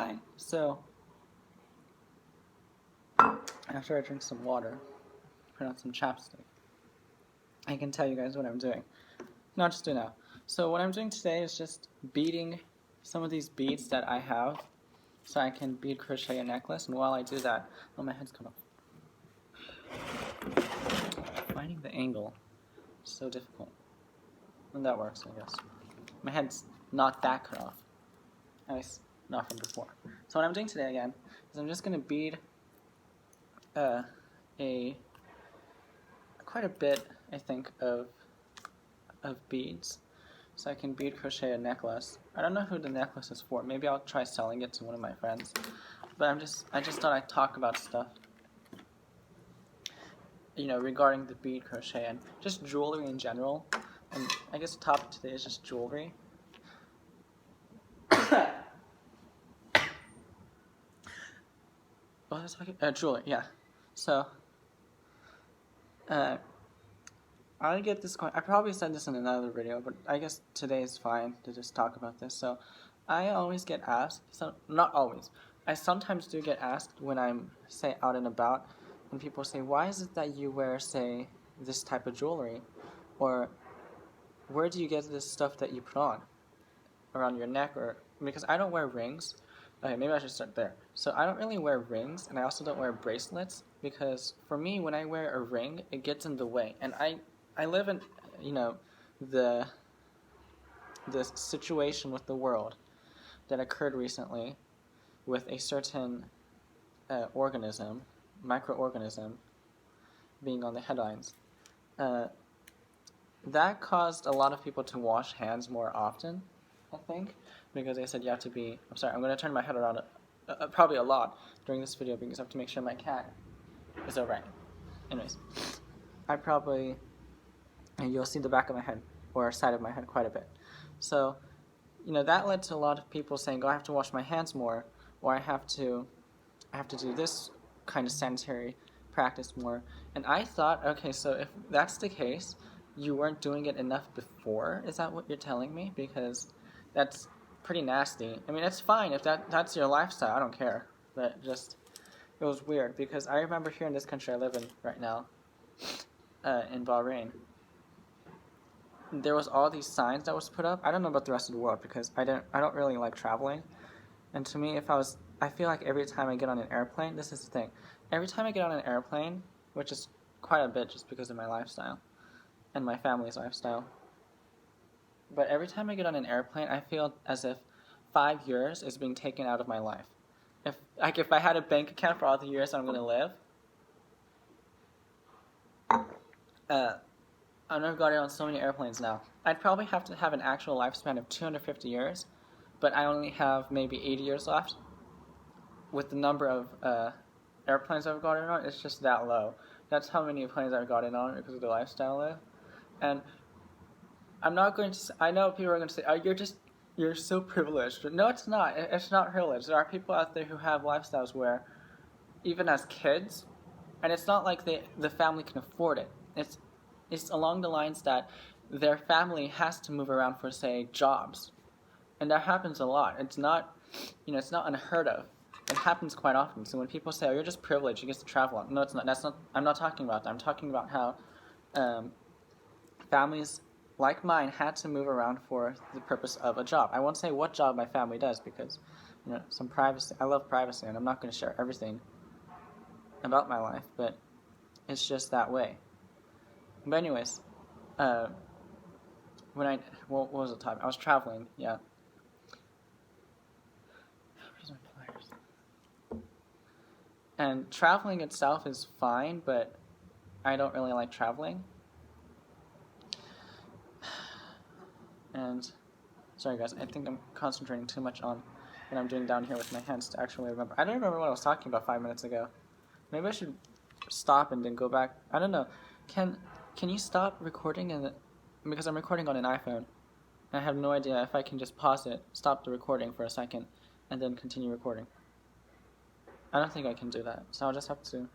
Hi. So, after I drink some water, put on some chapstick, I can tell you guys what I'm doing. No, just do now. So what I'm doing today is just beading some of these beads that I have, so I can bead crochet a necklace. And while I do that, oh, my head's cut off. Finding the angle is so difficult. And that works, I guess. My head's not that cut off. At least not from before. So what I'm doing today again is I'm just going to bead quite a bit, I think, of beads, so I can bead crochet a necklace. I don't know who the necklace is for. Maybe I'll try selling it to one of my friends. But I just thought I'd talk about stuff, regarding the bead crochet and just jewelry in general. And I guess the topic today is just jewelry. What was I talking? Jewelry, yeah. So, I get this question. I probably said this in another video, but I guess today is fine to just talk about this. So, I always get asked, so not always, I sometimes do get asked when I'm, say, out and about, when people say, why is it that you wear, say, this type of jewelry? Or, where do you get this stuff that you put on? Around your neck? Or because I don't wear rings. Okay, maybe I should start there. So I don't really wear rings, and I also don't wear bracelets, because for me, when I wear a ring, it gets in the way. And I live in, the situation with the world that occurred recently with a certain microorganism, being on the headlines. That caused a lot of people to wash hands more often, I think, because they said you have to be... I'm sorry, I'm going to turn my head around probably a lot during this video because I have to make sure my cat is alright. Anyways, you'll see the back of my head, or side of my head, quite a bit. So, that led to a lot of people saying, oh, I have to wash my hands more, or I have to do this kind of sanitary practice more. And I thought, okay, so if that's the case, you weren't doing it enough before? Is that what you're telling me? Because that's pretty nasty. I mean, it's fine if that's your lifestyle. I don't care. But it was weird, because I remember here in this country I live in right now, in Bahrain, there was all these signs that was put up. I don't know about the rest of the world, because I don't really like traveling. And to me, I feel like every time I get on an airplane, this is the thing. Every time I get on an airplane, which is quite a bit just because of my lifestyle and my family's lifestyle, but every time I get on an airplane, I feel as if 5 years is being taken out of my life. If I had a bank account for all the years I'm going to live, I've never got on so many airplanes now. I'd probably have to have an actual lifespan of 250 years, but I only have maybe 80 years left. With the number of airplanes I've gotten on, it's just that low. That's how many planes I've gotten on because of the lifestyle I live. And I'm not going to... I know people are going to say, oh, you're so privileged. No, it's not. It's not privileged. There are people out there who have lifestyles where, even as kids, and it's not like the family can afford it. It's along the lines that their family has to move around for, say, jobs. And that happens a lot. It's not, it's not unheard of. It happens quite often. So when people say, oh, you're just privileged, you get to travel. No, it's not. I'm not talking about that. I'm talking about how families like mine had to move around for the purpose of a job. I won't say what job my family does because, some privacy. I love privacy, and I'm not going to share everything about my life, but it's just that way. But anyways, what was the time? I was traveling, yeah. And traveling itself is fine, but I don't really like traveling. And, sorry guys, I think I'm concentrating too much on what I'm doing down here with my hands to actually remember. I don't remember what I was talking about 5 minutes ago. Maybe I should stop and then go back. I don't know. Can you stop recording? Because I'm recording on an iPhone. And I have no idea if I can just pause it, stop the recording for a second, and then continue recording. I don't think I can do that. So I'll just have to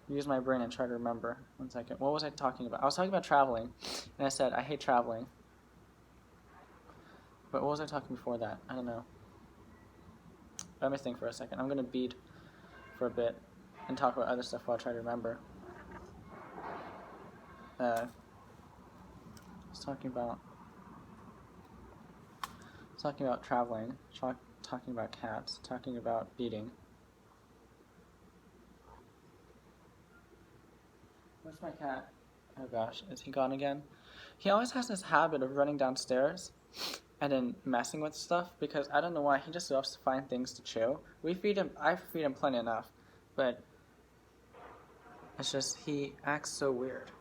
use my brain and try to remember. 1 second. What was I talking about? I was talking about traveling. And I said, I hate traveling. But what was I talking before that? I don't know. Let me think for a second. I'm gonna bead for a bit and talk about other stuff while I try to remember. I was talking about traveling, talking about cats, talking about beading. Where's my cat? Oh gosh, is he gone again? He always has this habit of running downstairs and then messing with stuff because I don't know why, he just loves to find things to chew. I feed him plenty enough, but it's just he acts so weird.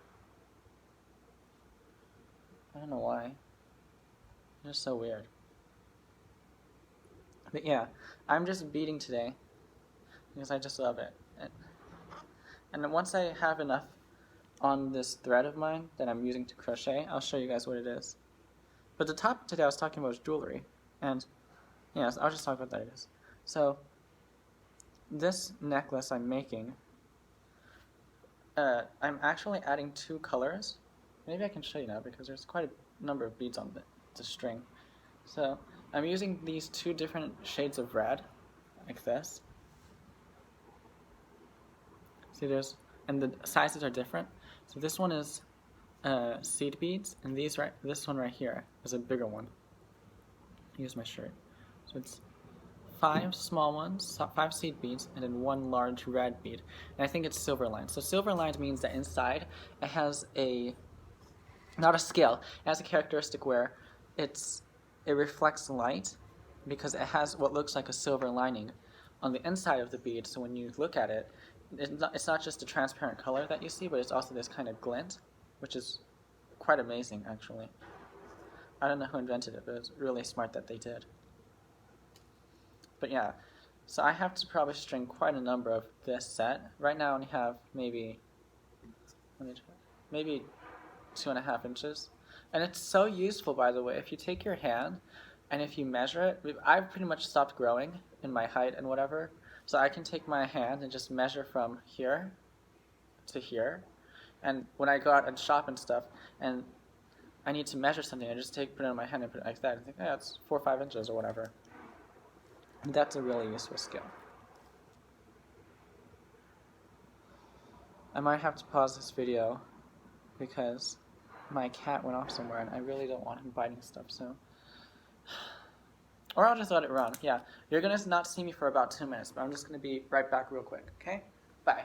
I don't know why. He's just so weird. But yeah, I'm just beading today because I just love it. And once I have enough on this thread of mine that I'm using to crochet, I'll show you guys what it is. But the topic today I was talking about was jewelry, and yes, I'll just talk about that it is. So this necklace I'm making, I'm actually adding 2 colors. Maybe I can show you now because there's quite a number of beads on the string. So I'm using these 2 different shades of red, like this. See, and the sizes are different. So this one is seed beads, and this one right here is a bigger one. Here's my shirt. So it's 5 small ones, 5 seed beads, and then 1 large red bead. And I think it's silver lined. So silver lined means that inside it has not a scale, it has a characteristic where it reflects light because it has what looks like a silver lining on the inside of the bead. So when you look at it, it's not just a transparent color that you see, but it's also this kind of glint, which is quite amazing actually. I don't know who invented it, but it's really smart that they did. But yeah, so I have to probably string quite a number of this set. Right now I only have maybe 2.5 inches. And it's so useful, by the way. If you take your hand and if you measure it, I've pretty much stopped growing in my height and whatever. So I can take my hand and just measure from here to here. And when I go out and shop and stuff, and I need to measure something, I just put it on my hand and put it like that. I think, yeah, it's 4 or 5 inches or whatever. And that's a really useful skill. I might have to pause this video because my cat went off somewhere and I really don't want him biting stuff, so. Or I'll just let it run. Yeah, you're going to not see me for about 2 minutes, but I'm just going to be right back real quick, okay? Bye.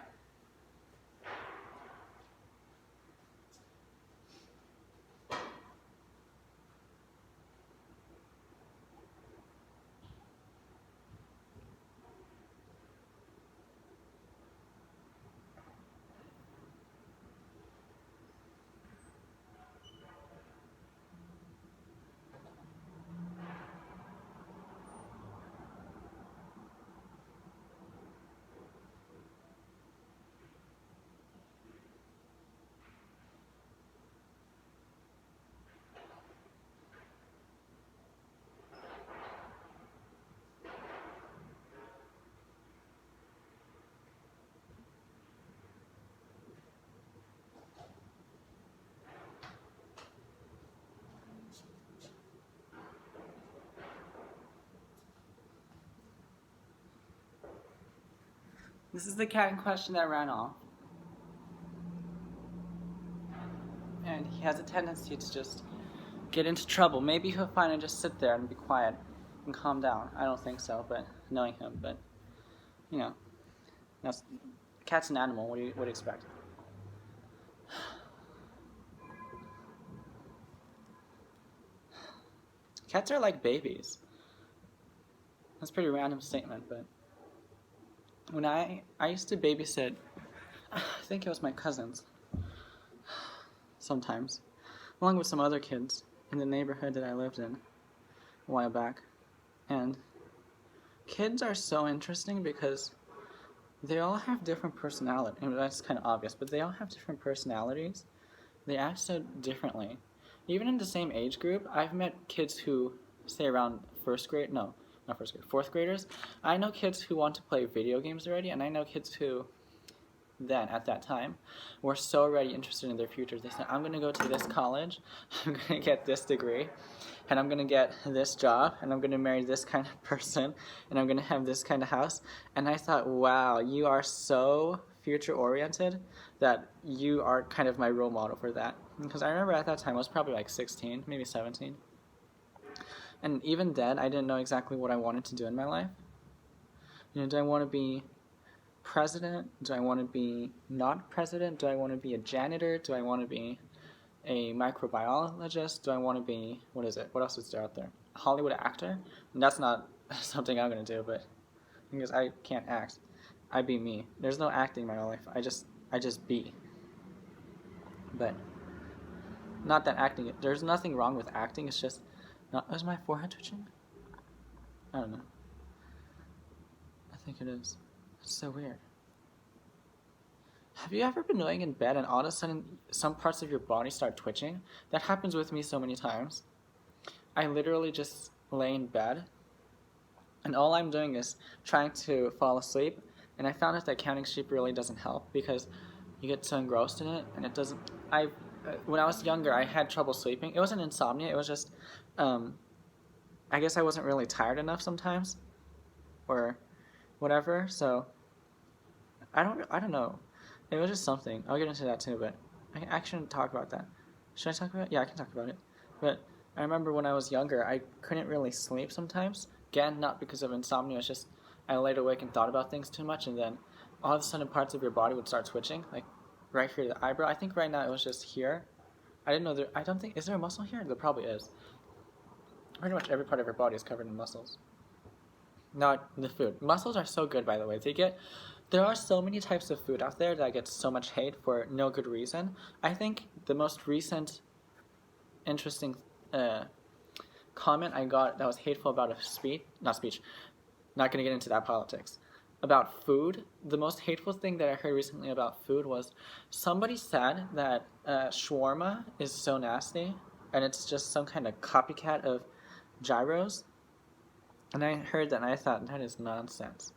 This is the cat in question that ran off. And he has a tendency to just get into trouble. Maybe he'll finally just sit there and be quiet and calm down. I don't think so, but knowing him, but you know, cat's an animal. What do you expect? Cats are like babies. That's a pretty random statement, but when I used to babysit, I think it was my cousins, sometimes, along with some other kids in the neighborhood that I lived in a while back. And kids are so interesting because they all have different personalities. I mean, that's kind of obvious, but they all have different personalities. They act so differently. Even in the same age group, I've met kids who, say around fourth graders. I know kids who want to play video games already, and I know kids who then, at that time, were so already interested in their futures. They said, I'm going to go to this college, I'm going to get this degree, and I'm going to get this job, and I'm going to marry this kind of person, and I'm going to have this kind of house. And I thought, wow, you are so future-oriented that you are kind of my role model for that. Because I remember at that time, I was probably like 16, maybe 17. And even then, I didn't know exactly what I wanted to do in my life. You know, do I want to be president? Do I want to be not president? Do I want to be a janitor? Do I want to be a microbiologist? Do I want to be, what is it? What else is there out there? A Hollywood actor? And that's not something I'm going to do, but because I can't act. I be me. There's no acting in my life. I just be. But not that acting, there's nothing wrong with acting. It's just not, is my forehead twitching? I don't know. I think it is. It's so weird. Have you ever been laying in bed and all of a sudden some parts of your body start twitching? That happens with me so many times. I literally just lay in bed and all I'm doing is trying to fall asleep, and I found out that counting sheep really doesn't help because you get so engrossed in it and it doesn't. When I was younger, I had trouble sleeping. It wasn't insomnia, it was just I guess I wasn't really tired enough sometimes or whatever, so I don't know. It was just something. I'll get into that too, but I shouldn't talk about that. Should I talk about it? Yeah, I can talk about it. But I remember when I was younger, I couldn't really sleep sometimes. Again, not because of insomnia, it's just I laid awake and thought about things too much, and then all of a sudden parts of your body would start twitching, like right here, the eyebrow. I think right now it was just here. I didn't know I don't think, is there a muscle here? There probably is. Pretty much every part of your body is covered in muscles. Not the food. Muscles are so good, by the way. There are so many types of food out there that get so much hate for no good reason. I think the most recent interesting comment I got that was hateful about not going to get into that politics, about food. The most hateful thing that I heard recently about food was somebody said that shawarma is so nasty and it's just some kind of copycat of gyros. And I heard that and I thought, that is nonsense.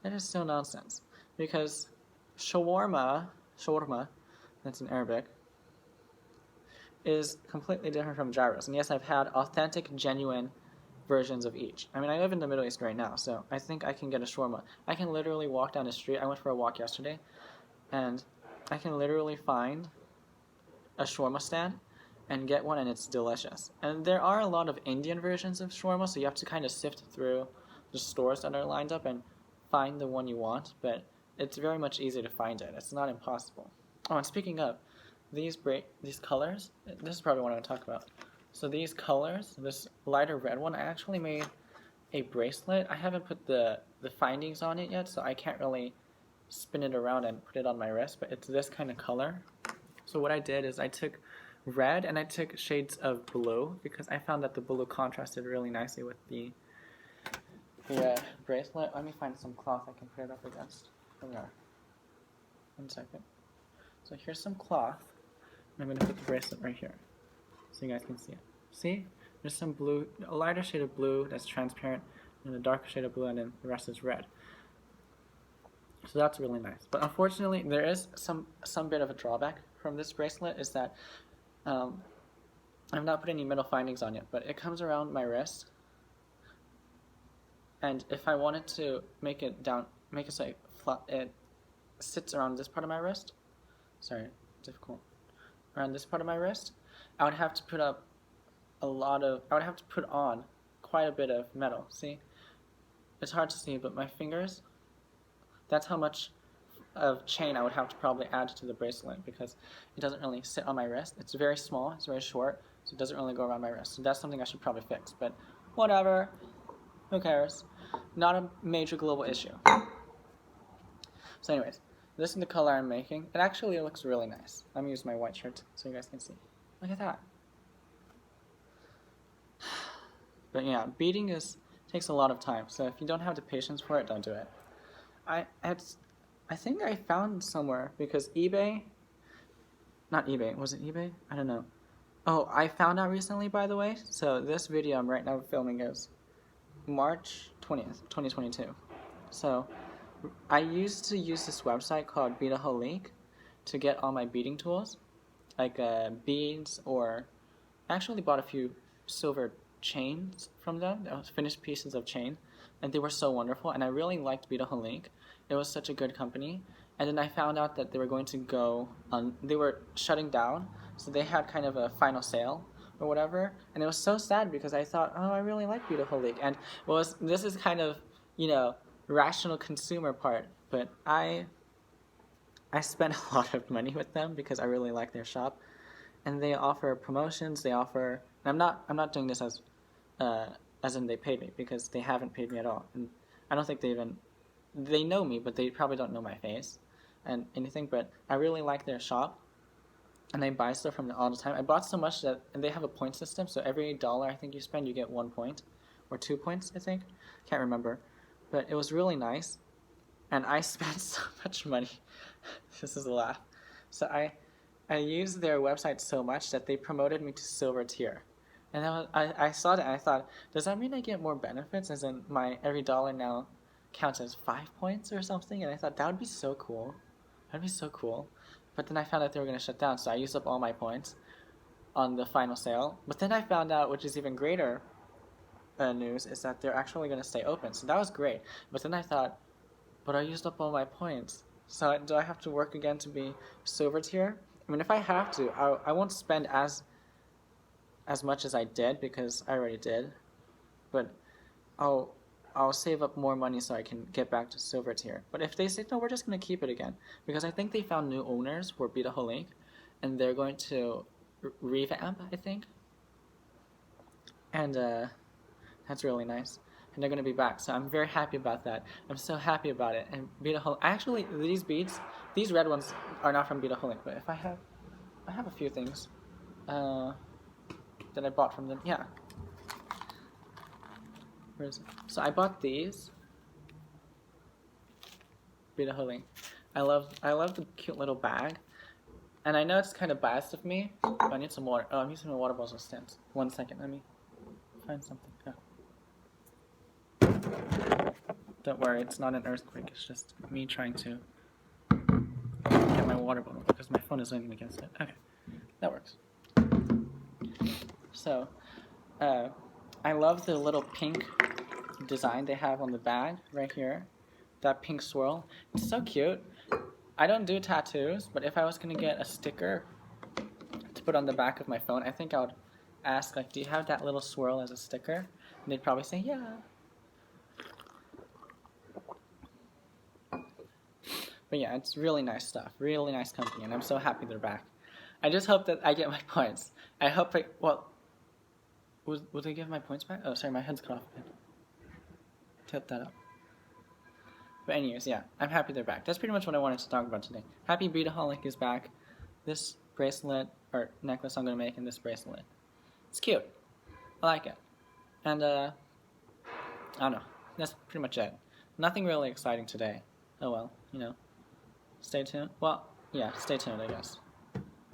That is so nonsense. Because shawarma, that's in Arabic, is completely different from gyros. And yes, I've had authentic, genuine versions of each. I mean, I live in the Middle East right now, so I think I can get a shawarma. I can literally walk down the street. I went for a walk yesterday, and I can literally find a shawarma stand and get one, and it's delicious. And there are a lot of Indian versions of shawarma, so you have to kind of sift through the stores that are lined up and find the one you want, but it's very much easy to find it. It's not impossible. Oh, and speaking of, these colors, this is probably what I want to talk about. So these colors, this lighter red one, I actually made a bracelet. I haven't put the findings on it yet, so I can't really spin it around and put it on my wrist, but it's this kind of color. So what I did is I took red and I took shades of blue because I found that the blue contrasted really nicely with the bracelet. Let me find some cloth I can put it up against. Here we are. 1 second. So here's some cloth. I'm going to put the bracelet right here so you guys can see it. See? There's some blue, a lighter shade of blue that's transparent, and a darker shade of blue, and then the rest is red. So that's really nice. But unfortunately, there is some bit of a drawback from this bracelet is that I've not put any metal findings on it, but it comes around my wrist. And if I wanted to make it so it sits around this part of my wrist, around this part of my wrist, I would have to put on quite a bit of metal. See? It's hard to see, but my fingers, that's how much of chain I would have to probably add to the bracelet because it doesn't really sit on my wrist. It's very small, it's very short, so it doesn't really go around my wrist. So that's something I should probably fix, but whatever. Who cares? Not a major global issue. So anyways, this is the color I'm making. It actually looks really nice. Let me use my white shirt so you guys can see. Look at that. But yeah, beading takes a lot of time, so if you don't have the patience for it, don't do it. I think I found somewhere because was it eBay? I don't know. Oh, I found out recently, by the way, so this video I'm right now filming is March 20th, 2022. So I used to use this website called Beading to get all my beading tools, like beads, or I actually bought a few silver chains from them. That was finished pieces of chain, and they were so wonderful. And I really liked Beading. It was such a good company. And then I found out that they were going to go on. They were shutting down, so they had kind of a final sale or whatever. And it was so sad because I thought, oh, I really like Beading. And this is kind of rational consumer part, but I spent a lot of money with them because I really like their shop, and they offer promotions. They offer. And I'm not doing this as in they paid me, because they haven't paid me at all, and I don't think they know me, but they probably don't know my face and anything. But I really like their shop, and I buy stuff from them all the time. I bought so much and they have a point system, so every dollar I think you spend, you get 1 point, or 2 points, I think. Can't remember, but it was really nice, and I spent so much money. This is a laugh. So I used their website so much that they promoted me to silver tier. And I saw that and I thought, does that mean I get more benefits, as in my every dollar now counts as 5 points or something? And I thought that would be so cool. That'd be so cool. But then I found out they were going to shut down, so I used up all my points on the final sale. But then I found out, which is even greater news, is that they're actually going to stay open. So that was great. But then I thought, but I used up all my points. So do I have to work again to be silver tier? I mean, if I have to, I won't spend as much as I did, because I already did. But I'll save up more money so I can get back to silver tier. But if they say, no, we're just going to keep it again, because I think they found new owners for Beading, and they're going to revamp, I think. And that's really nice. And they're going to be back, so I'm very happy about that. I'm so happy about it. And Beading, actually, these beads, these red ones are not from Beading, but if I have a few things that I bought from them. Yeah. Where is it? So I bought these. Beading. I love the cute little bag. And I know it's kind of biased of me, but I need some water. Oh, I'm using my water bottles as stamps. 1 second, let me find something. Oh. Don't worry, it's not an earthquake. It's just me trying to get my water bottle because my phone is leaning against it. Okay, that works. So, I love the little pink design they have on the bag right here. That pink swirl. It's so cute. I don't do tattoos, but if I was going to get a sticker to put on the back of my phone, I think I would ask, like, do you have that little swirl as a sticker? And they'd probably say, yeah. But yeah, it's really nice stuff. Really nice company, and I'm so happy they're back. I just hope that I get my points. I hope will they give my points back? Oh, sorry, my head's cut off again. Tilt that up. But anyways, yeah, I'm happy they're back. That's pretty much what I wanted to talk about today. Happy Beadaholic is back. This bracelet, or necklace I'm going to make, and this bracelet. It's cute. I like it. And, I don't know. That's pretty much it. Nothing really exciting today. Oh well, stay tuned. Well, yeah, stay tuned, I guess.